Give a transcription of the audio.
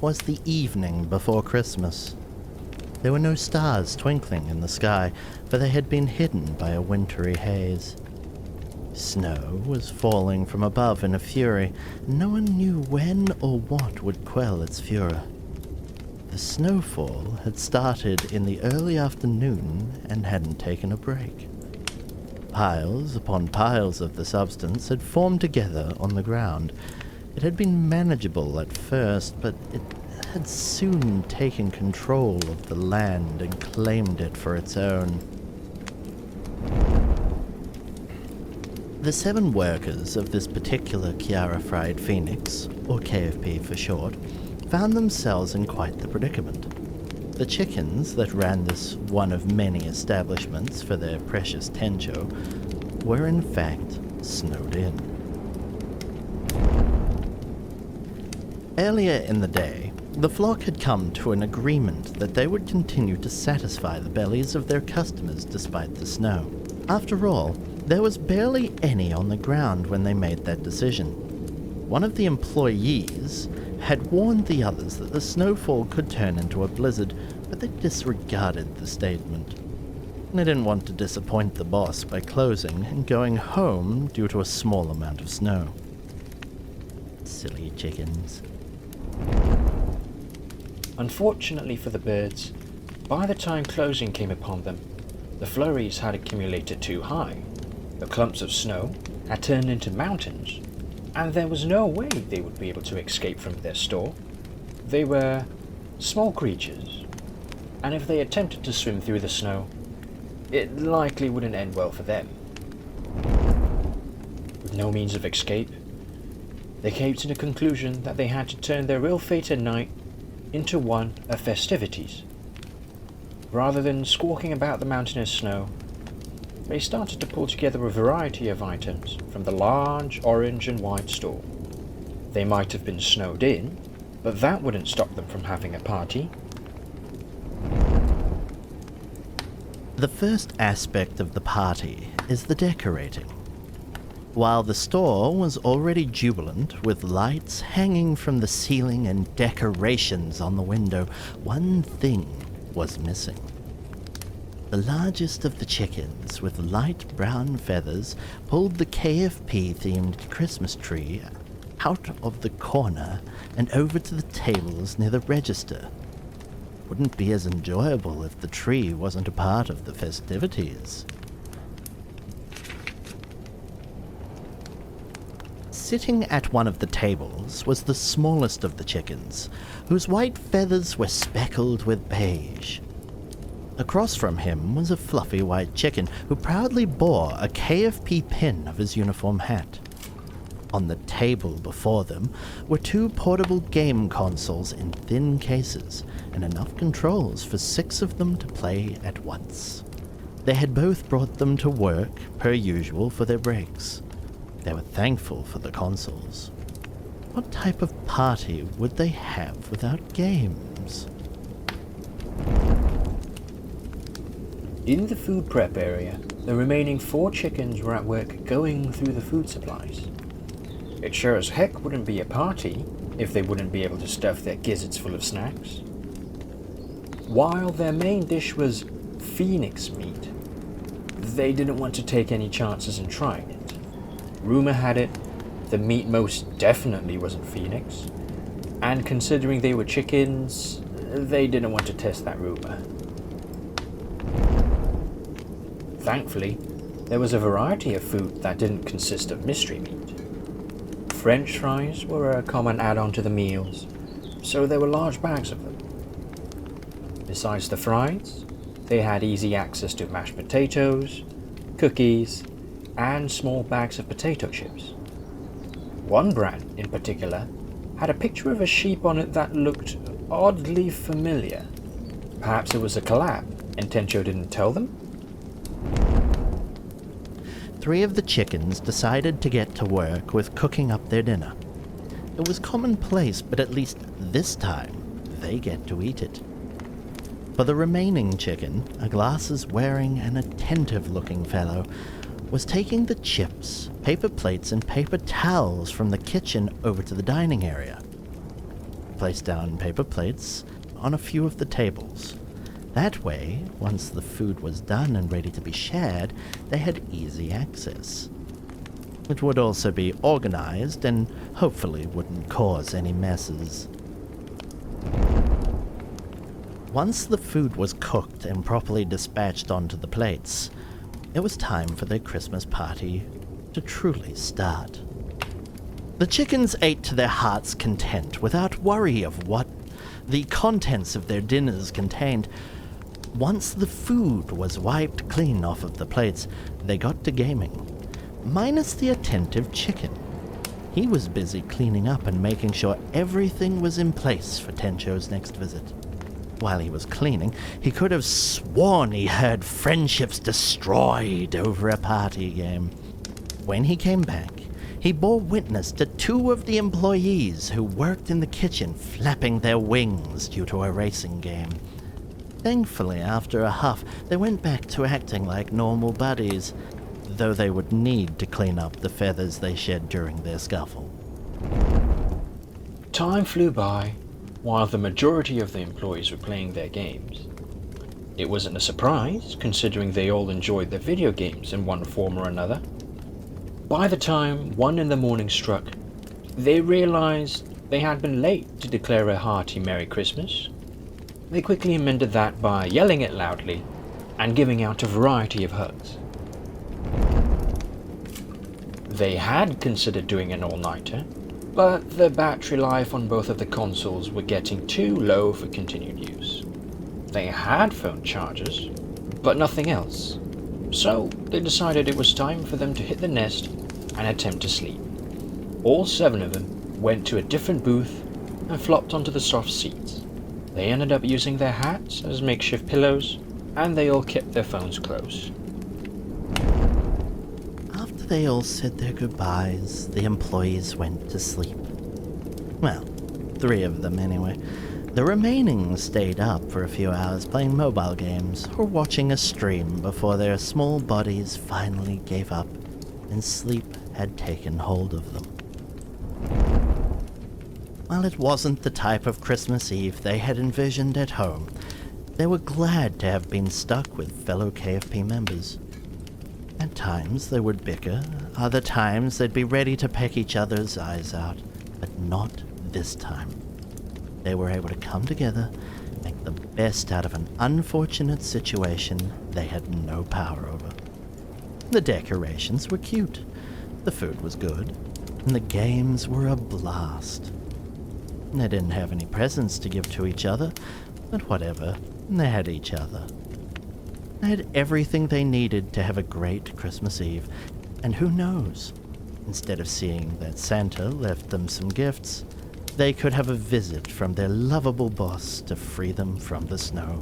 was the evening before Christmas. There were no stars twinkling in the sky, for they had been hidden by a wintry haze. Snow was falling from above in a fury, and no one knew when or what would quell its furor. The snowfall had started in the early afternoon and hadn't taken a break. Piles upon piles of the substance had formed together on the ground. It had been manageable at first, but it had soon taken control of the land and claimed it for its own. The 7 workers of this particular Chiara Fried Phoenix, or KFP for short, found themselves in quite the predicament. The chickens that ran this one of many establishments for their precious tencho were in fact snowed in. Earlier in the day, the flock had come to an agreement that they would continue to satisfy the bellies of their customers despite the snow. After all, there was barely any on the ground when they made that decision. One of the employees had warned the others that the snowfall could turn into a blizzard, but they disregarded the statement. They didn't want to disappoint the boss by closing and going home due to a small amount of snow. Silly chickens. Unfortunately for the birds, by the time closing came upon them, the flurries had accumulated too high. The clumps of snow had turned into mountains, and there was no way they would be able to escape from their store. They were small creatures, and if they attempted to swim through the snow, it likely wouldn't end well for them. With no means of escape, they came to the conclusion that they had to turn their ill-fated night into one of festivities. Rather than squawking about the mountainous snow, they started to pull together a variety of items from the large orange and white store. They might have been snowed in, but that wouldn't stop them from having a party. The first aspect of the party is the decorating. While the store was already jubilant, with lights hanging from the ceiling and decorations on the window, one thing was missing. The largest of the chickens, with light brown feathers, pulled the KFP-themed Christmas tree out of the corner and over to the tables near the register. Wouldn't be as enjoyable if the tree wasn't a part of the festivities. Sitting at one of the tables was the smallest of the chickens, whose white feathers were speckled with beige. Across from him was a fluffy white chicken who proudly bore a KFP pin of his uniform hat. On the table before them were 2 portable game consoles in thin cases, and enough controls for 6 of them to play at once. They had both brought them to work, per usual, for their breaks. They were thankful for the consoles. What type of party would they have without games? In the food prep area, the remaining 4 chickens were at work going through the food supplies. It sure as heck wouldn't be a party if they wouldn't be able to stuff their gizzards full of snacks. While their main dish was phoenix meat, they didn't want to take any chances in trying it. Rumor had it, the meat most definitely wasn't phoenix, and considering they were chickens, they didn't want to test that rumor. Thankfully, there was a variety of food that didn't consist of mystery meat. French fries were a common add-on to the meals, so there were large bags of them. Besides the fries, they had easy access to mashed potatoes, cookies, and small bags of potato chips. One brand, in particular, had a picture of a sheep on it that looked oddly familiar. Perhaps it was a collab, and Tencho didn't tell them? 3 of the chickens decided to get to work with cooking up their dinner. It was commonplace, but at least this time, they get to eat it. For the remaining chicken, a glasses-wearing and attentive-looking fellow was taking the chips, paper plates, and paper towels from the kitchen over to the dining area. place down paper plates on a few of the tables. That way, once the food was done and ready to be shared, they had easy access. It would also be organized and hopefully wouldn't cause any messes. Once the food was cooked and properly dispatched onto the plates, it was time for their Christmas party to truly start. The chickens ate to their heart's content without worry of what the contents of their dinners contained. Once the food was wiped clean off of the plates, they got to gaming, minus the attentive chicken. He was busy cleaning up and making sure everything was in place for Tencho's next visit. While he was cleaning, he could have sworn he heard friendships destroyed over a party game. When he came back, he bore witness to two of the employees who worked in the kitchen flapping their wings due to a racing game. Thankfully, after a huff, they went back to acting like normal buddies, though they would need to clean up the feathers they shed during their scuffle. Time flew by, while the majority of the employees were playing their games. It wasn't a surprise, considering they all enjoyed their video games in one form or another. By the time 1 in the morning struck, they realized they had been late to declare a hearty Merry Christmas. They quickly amended that by yelling it loudly and giving out a variety of hugs. They had considered doing an all-nighter, but the battery life on both of the consoles were getting too low for continued use. They had phone chargers, but nothing else, so they decided it was time for them to hit the nest and attempt to sleep. All 7 of them went to a different booth and flopped onto the soft seats. They ended up using their hats as makeshift pillows, and they all kept their phones close. After they all said their goodbyes, the employees went to sleep. Well, 3 of them anyway. The remaining stayed up for a few hours playing mobile games or watching a stream before their small bodies finally gave up and sleep had taken hold of them. While it wasn't the type of Christmas Eve they had envisioned at home, they were glad to have been stuck with fellow KFP members. At times they would bicker, other times they'd be ready to peck each other's eyes out, but not this time. They were able to come together, make the best out of an unfortunate situation they had no power over. The decorations were cute, the food was good, and the games were a blast. They didn't have any presents to give to each other, but whatever, they had each other. They had everything they needed to have a great Christmas Eve, and who knows, instead of seeing that Santa left them some gifts, they could have a visit from their lovable boss to free them from the snow.